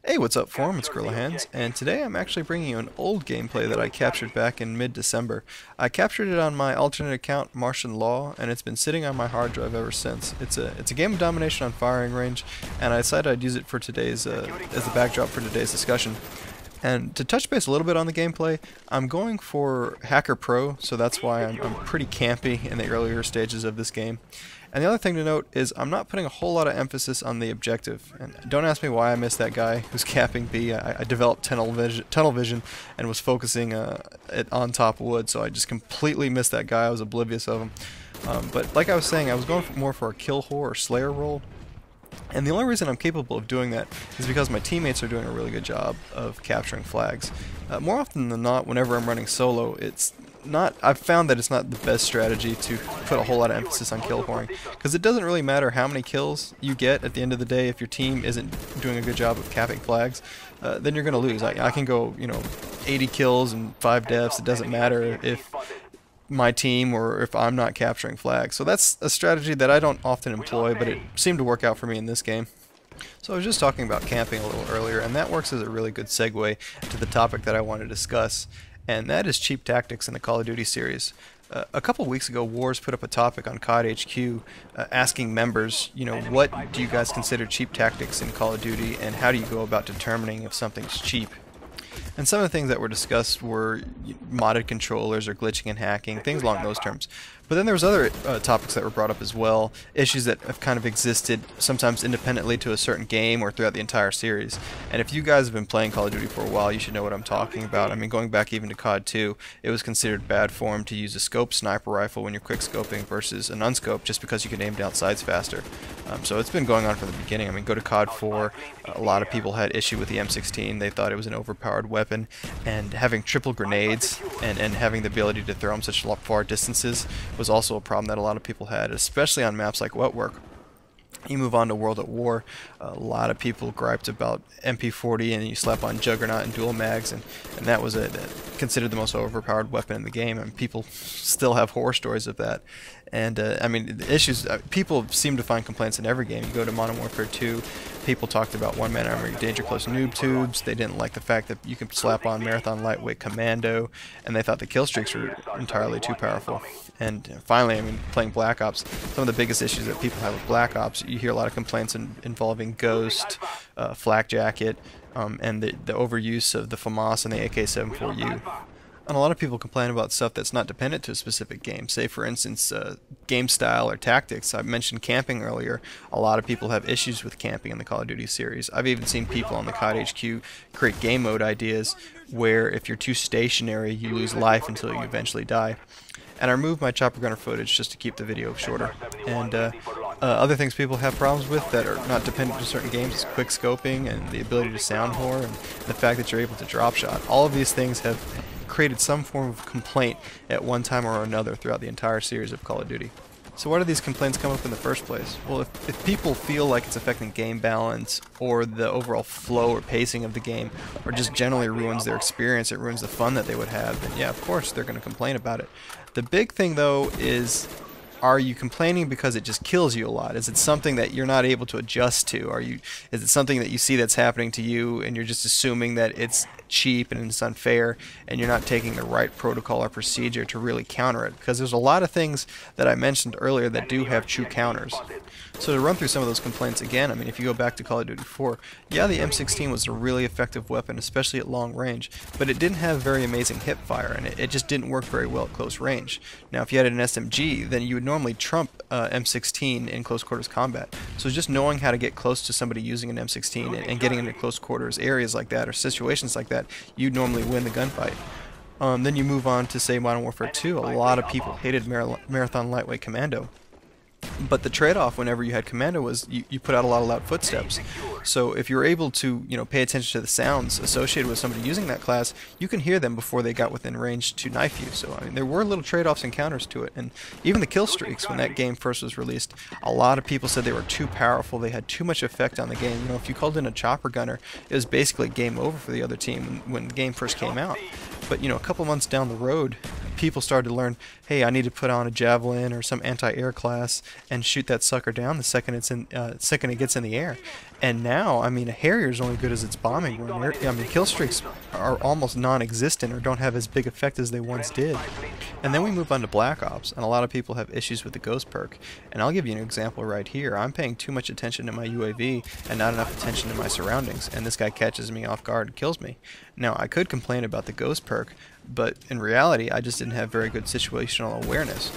Hey, what's up, Forum? It's Gorilla Hands, and today I'm actually bringing you an old gameplay that I captured back in mid-December. I captured it on my alternate account, Martian Law, and it's been sitting on my hard drive ever since. It's a game of domination on firing range, and I decided I'd use it for today's as the backdrop for today's discussion. And to touch base a little bit on the gameplay, I'm going for Hacker Pro, so that's why I'm pretty campy in the earlier stages of this game. And the other thing to note is I'm not putting a whole lot of emphasis on the objective. And don't ask me why I missed that guy who's capping B. I developed tunnel vision and was focusing on top of wood, so I just completely missed that guy. I was oblivious of him. But like I was saying, I was going more for a kill whore or slayer role. And the only reason I'm capable of doing that is because my teammates are doing a really good job of capturing flags. More often than not, whenever I'm running solo, I've found that it's not the best strategy to put a whole lot of emphasis on kill whoring, because it doesn't really matter how many kills you get at the end of the day. If your team isn't doing a good job of capping flags, then you're going to lose. I can go, 80 kills and 5 deaths. It doesn't matter if my team or if I'm not capturing flags. So that's a strategy that I don't often employ, but it seemed to work out for me in this game. So I was just talking about camping a little earlier, and that works as a really good segue to the topic that I want to discuss, and that is cheap tactics in the Call of Duty series. A couple weeks ago, Wars put up a topic on COD HQ asking members, what do you guys consider cheap tactics in Call of Duty, and how do you go about determining if something's cheap? And some of the things that were discussed were modded controllers or glitching and hacking, things along those terms. But then there was other topics that were brought up as well, issues that have kind of existed sometimes independently to a certain game or throughout the entire series. And if you guys have been playing Call of Duty for a while, you should know what I'm talking about. I mean, going back even to COD 2, it was considered bad form to use a scope sniper rifle when you're quick scoping versus an unscope just because you can aim down sights faster. So it's been going on from the beginning. I mean, go to COD 4, a lot of people had issue with the M16. They thought it was an overpowered weapon, and having triple grenades and having the ability to throw them such far distances was also a problem that a lot of people had, especially on maps like Wetwork. You move on to World at War, a lot of people griped about MP40 and you slap on Juggernaut and dual mags, and that was considered the most overpowered weapon in the game, and people still have horror stories of that. And I mean, the issues, people seem to find complaints in every game. You go to Modern Warfare 2, people talked about one-man armor, danger close noob tubes. They didn't like the fact that you could slap on Marathon Lightweight Commando, and they thought the kill streaks were entirely too powerful. And finally, I mean, playing Black Ops, some of the biggest issues that people have with Black Ops, you hear a lot of complaints involving Ghost, Flak Jacket, and the overuse of the FAMAS and the AK-74U. And a lot of people complain about stuff that's not dependent to a specific game. Say, for instance, game style or tactics. I mentioned camping earlier. A lot of people have issues with camping in the Call of Duty series. I've even seen people on the COD HQ create game mode ideas where if you're too stationary, you lose life until you eventually die. And I removed my chopper gunner footage just to keep the video shorter. And other things people have problems with that are not dependent to certain games is quick scoping and the ability to sound whore and the fact that you're able to drop shot. All of these things have created some form of complaint at one time or another throughout the entire series of Call of Duty. So why do these complaints come up in the first place? Well, if people feel like it's affecting game balance or the overall flow or pacing of the game, or just generally ruins their experience, it ruins the fun that they would have, then yeah, of course they're going to complain about it. The big thing though is, are you complaining because it just kills you a lot? Is it something that you're not able to adjust to? Is it something that you see that's happening to you and you're just assuming that it's cheap and it's unfair and you're not taking the right protocol or procedure to really counter it? Because there's a lot of things that I mentioned earlier that do have true counters. So to run through some of those complaints again, I mean, if you go back to Call of Duty 4, yeah, the M16 was a really effective weapon, especially at long range, but it didn't have very amazing hip fire, and it just didn't work very well at close range. Now, if you had an SMG, then you would normally trump M16 in close quarters combat. So just knowing how to get close to somebody using an M16 and getting into close quarters areas like that or situations like that, you'd normally win the gunfight. Then you move on to, say, Modern Warfare 2. A lot of people hated Marathon Lightweight Commando. But the trade-off whenever you had Commando was you put out a lot of loud footsteps. So if you're able to pay attention to the sounds associated with somebody using that class, you can hear them before they got within range to knife you. So I mean, there were little trade-offs and counters to it. And even the kill streaks, when that game first was released, a lot of people said they were too powerful. They had too much effect on the game. If you called in a chopper gunner, it was basically game over for the other team when the game first came out. But a couple months down the road, people started to learn, hey, I need to put on a javelin or some anti-air class and shoot that sucker down the second it gets in the air. And now, I mean, a Harrier's only good as its bombing run. I mean, kill streaks are almost non-existent or don't have as big effect as they once did. And then we move on to Black Ops, and a lot of people have issues with the Ghost perk. And I'll give you an example right here. I'm paying too much attention to my UAV and not enough attention to my surroundings, and this guy catches me off guard and kills me. Now, I could complain about the Ghost perk, but in reality, I just didn't have very good situational awareness.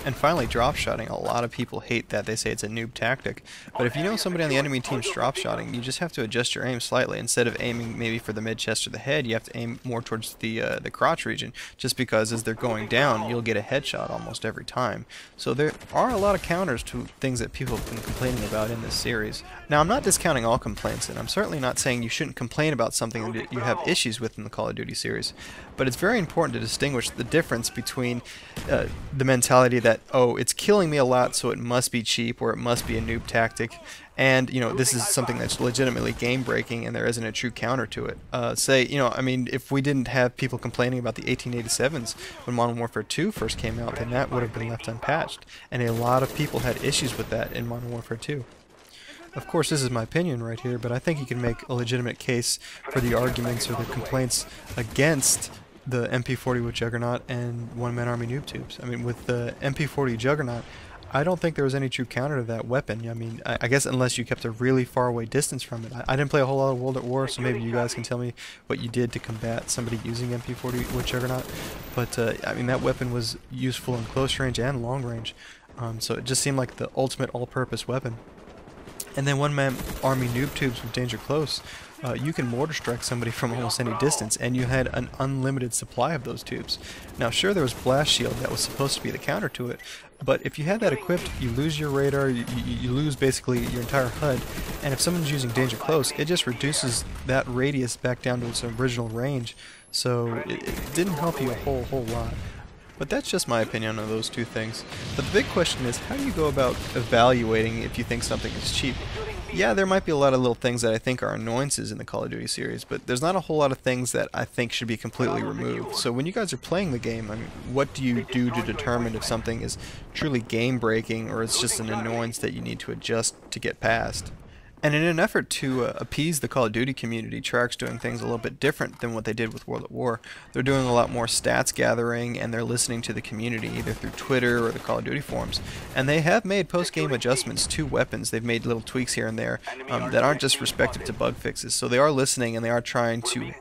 And finally, drop shotting. A lot of people hate that. They say it's a noob tactic. But if you know somebody on the enemy team's drop shotting, you just have to adjust your aim slightly. Instead of aiming maybe for the mid chest or the head, you have to aim more towards the crotch region, just because as they're going down, you'll get a headshot almost every time. So there are a lot of counters to things that people have been complaining about in this series. Now, I'm not discounting all complaints, and I'm certainly not saying you shouldn't complain about something that you have issues with in the Call of Duty series. But it's very important to distinguish the difference between the mentality that, oh, it's killing me a lot, so it must be cheap or it must be a noob tactic, and, you know, this is something that's legitimately game-breaking and there isn't a true counter to it. Say, you know, I mean, if we didn't have people complaining about the 1887s when Modern Warfare 2 first came out, then that would have been left unpatched. And a lot of people had issues with that in Modern Warfare 2. Of course, this is my opinion right here, but I think you can make a legitimate case for the arguments or the complaints against the MP40 with Juggernaut and one-man army noob tubes. I mean, with the MP40 Juggernaut, I don't think there was any true counter to that weapon. I mean, I guess unless you kept a really far away distance from it. I didn't play a whole lot of World at War, so maybe you guys can tell me what you did to combat somebody using MP40 with Juggernaut. But, I mean, that weapon was useful in close range and long range. So it just seemed like the ultimate all-purpose weapon. And then one-man army noob tubes with Danger Close, you can mortar strike somebody from almost any distance, and you had an unlimited supply of those tubes. Now, sure, there was Blast Shield that was supposed to be the counter to it, but if you had that equipped, you lose your radar, you lose basically your entire HUD, and if someone's using Danger Close, it just reduces that radius back down to its original range, so it didn't help you a whole lot. But that's just my opinion on those two things. But the big question is, how do you go about evaluating if you think something is cheap? Yeah, there might be a lot of little things that I think are annoyances in the Call of Duty series, but there's not a whole lot of things that I think should be completely removed. So when you guys are playing the game, I mean, what do you do to determine if something is truly game-breaking or it's just an annoyance that you need to adjust to get past? And in an effort to appease the Call of Duty community, Treyarch's doing things a little bit different than what they did with World at War. They're doing a lot more stats gathering, and they're listening to the community, either through Twitter or the Call of Duty forums. And they have made post-game adjustments to weapons. They've made little tweaks here and there that aren't just respective to bug fixes. So they are listening, and they are trying to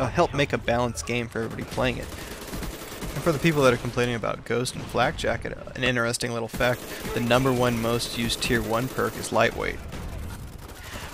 help make a balanced game for everybody playing it. And for the people that are complaining about Ghost and Flak Jacket, an interesting little fact, the #1 most used Tier 1 perk is Lightweight.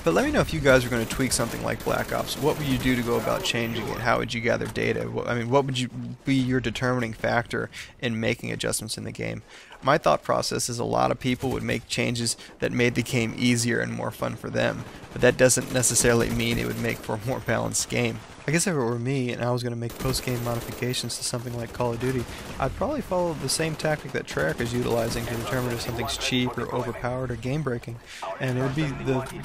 But let me know if you guys are going to tweak something like Black Ops. What would you do to go about changing it? How would you gather data? I mean, what would be your determining factor in making adjustments in the game? My thought process is a lot of people would make changes that made the game easier and more fun for them, but that doesn't necessarily mean it would make for a more balanced game. I guess if it were me and I was going to make post-game modifications to something like Call of Duty, I'd probably follow the same tactic that Treyarch is utilizing to determine if something's cheap or overpowered or game-breaking. And it would be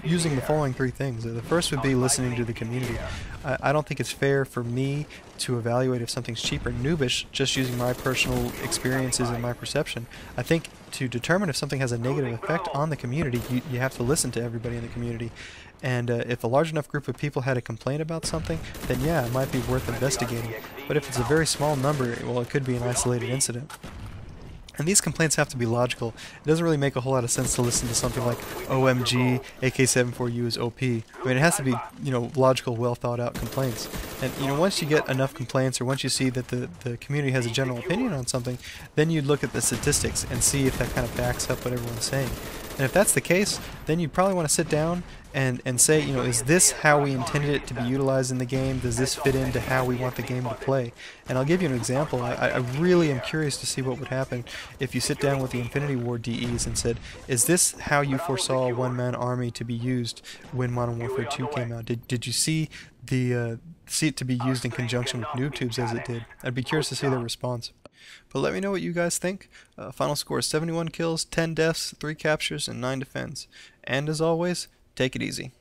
using the following three things. The first would be listening to the community. I don't think it's fair for me to evaluate if something's cheap or noobish just using my personal experiences and my perception. I think to determine if something has a negative effect on the community, you have to listen to everybody in the community. And if a large enough group of people had a complaint about something, then yeah, it might be worth investigating. But if it's a very small number, well, it could be an isolated incident. And these complaints have to be logical. It doesn't really make a whole lot of sense to listen to something like, OMG, AK-74U is OP. I mean, it has to be, you know, logical, well thought out complaints. And, you know, once you get enough complaints, or once you see that the community has a general opinion on something, then you'd look at the statistics and see if that kind of backs up what everyone's saying. And if that's the case, then you'd probably want to sit down and say, you know, is this how we intended it to be utilized in the game? Does this fit into how we want the game to play? And I'll give you an example. I really am curious to see what would happen if you sit down with the Infinity Ward DEs and said, is this how you foresaw a one-man army to be used when Modern Warfare 2 came out? Did you see it to be used in conjunction with noob tubes as it did? I'd be curious to see their response. But let me know what you guys think. Final score is 71 kills, 10 deaths, 3 captures, and 9 defends. And as always, take it easy.